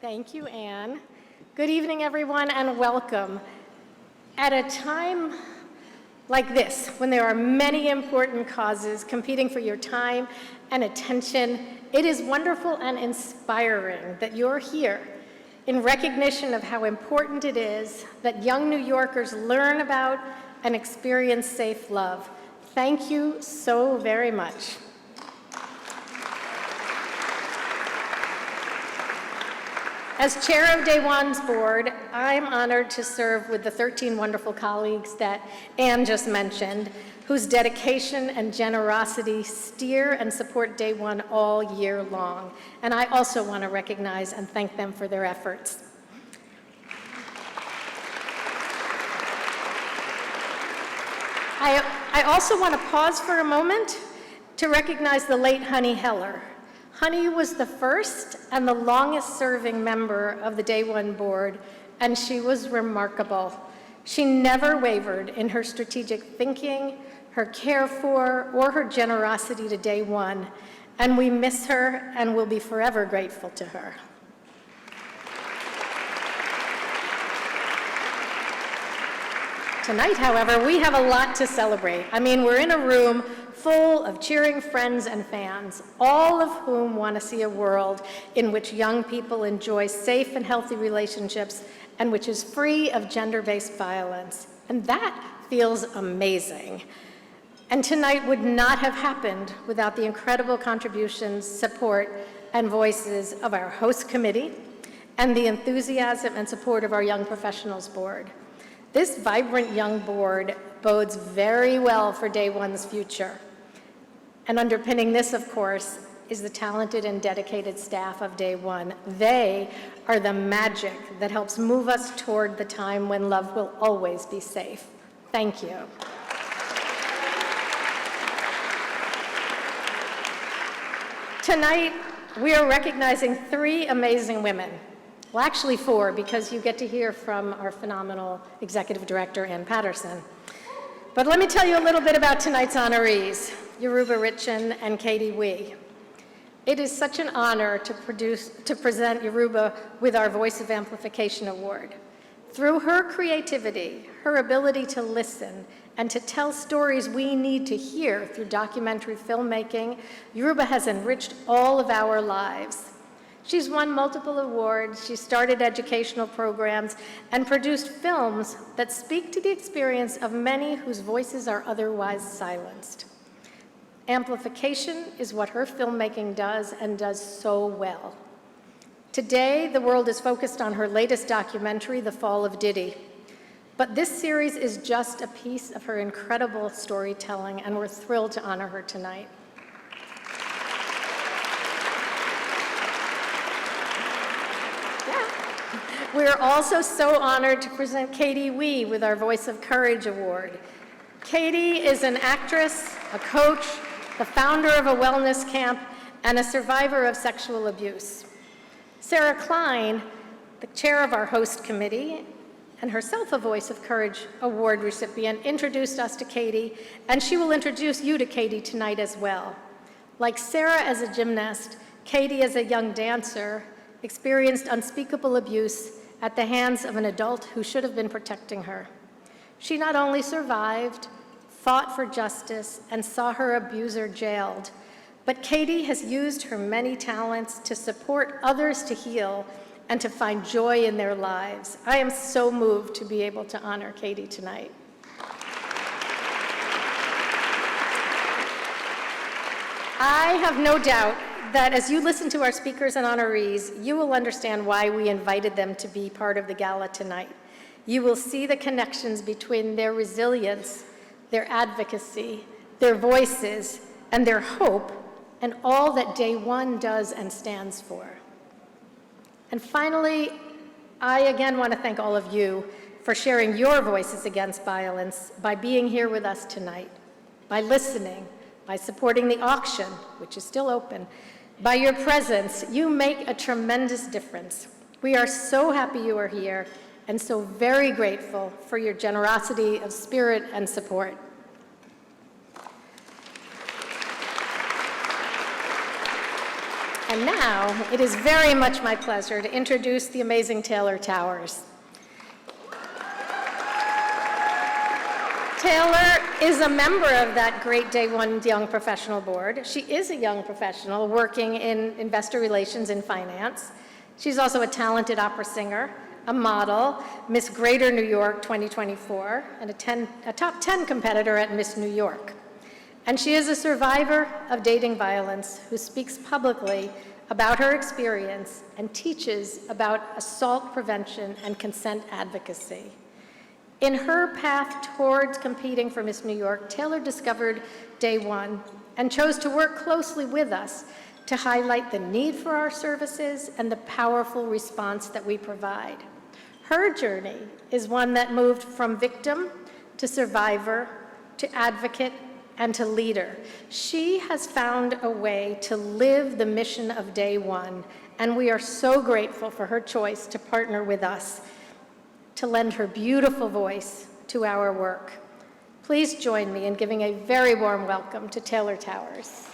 Thank you, Anne. Good evening, everyone, and welcome. At a time like this, when there are many important causes competing for your time and attention, it is wonderful and inspiring that you're here in recognition of how important it is that young New Yorkers learn about and experience safe love. Thank you so very much. As chair of Day One's board, I'm honored to serve with the 13 wonderful colleagues that Anne just mentioned, whose dedication and generosity steer and support Day One all year long. And I also want to recognize and thank them for their efforts. I also want to pause for a moment to recognize the late Honey Heller. Honey was the first and the longest serving member of the Day One board, and she was remarkable. She never wavered in her strategic thinking, her care for, or her generosity to Day One, and we miss her and will be forever grateful to her. Tonight, however, we have a lot to celebrate. I mean, we're in a room full of cheering friends and fans, all of whom want to see a world in which young people enjoy safe and healthy relationships and which is free of gender-based violence. And that feels amazing. And tonight would not have happened without the incredible contributions, support, and voices of our host committee and the enthusiasm and support of our Young Professionals Board. This vibrant young board bodes very well for Day One's future. And underpinning this, of course, is the talented and dedicated staff of Day One. They are the magic that helps move us toward the time when love will always be safe. Thank you. Tonight, we are recognizing 3 amazing women. Well, actually 4, because you get to hear from our phenomenal executive director, Ann Patterson. But let me tell you a little bit about tonight's honorees, Yoruba Richin and Katie Wee. It is such an honor to present Yoruba with our Voice of Amplification Award. Through her creativity, her ability to listen, and to tell stories we need to hear through documentary filmmaking, Yoruba has enriched all of our lives. She's won multiple awards, she started educational programs, and produced films that speak to the experience of many whose voices are otherwise silenced. Amplification is what her filmmaking does, and does so well. Today, the world is focused on her latest documentary, The Fall of Diddy. But this series is just a piece of her incredible storytelling, and we're thrilled to honor her tonight. We're also so honored to present Katie Wee with our Voice of Courage Award. Katie is an actress, a coach, the founder of a wellness camp, and a survivor of sexual abuse. Sarah Klein, the chair of our host committee, and herself a Voice of Courage Award recipient, introduced us to Katie, and she will introduce you to Katie tonight as well. Like Sarah as a gymnast, Katie as a young dancer experienced unspeakable abuse at the hands of an adult who should have been protecting her. She not only survived, fought for justice, and saw her abuser jailed, but Katie has used her many talents to support others to heal and to find joy in their lives. I am so moved to be able to honor Katie tonight. I have no doubt that as you listen to our speakers and honorees, you will understand why we invited them to be part of the gala tonight. You will see the connections between their resilience, their advocacy, their voices, and their hope, and all that Day One does and stands for. And finally, I again want to thank all of you for sharing your voices against violence by being here with us tonight, by listening, by supporting the auction, which is still open. By your presence, you make a tremendous difference. We are so happy you are here and so very grateful for your generosity of spirit and support. And now, it is very much my pleasure to introduce the amazing Taylor Towers. Taylor is a member of that great Day One Young Professional Board. She is a young professional working in investor relations and finance. She's also a talented opera singer, a model, Miss Greater New York 2024, and a top 10 competitor at Miss New York. And she is a survivor of dating violence who speaks publicly about her experience and teaches about assault prevention and consent advocacy. In her path towards competing for Miss New York, Taylor discovered Day One and chose to work closely with us to highlight the need for our services and the powerful response that we provide. Her journey is one that moved from victim to survivor to advocate and to leader. She has found a way to live the mission of Day One, and we are so grateful for her choice to partner with us to lend her beautiful voice to our work. Please join me in giving a very warm welcome to Taylor Towers.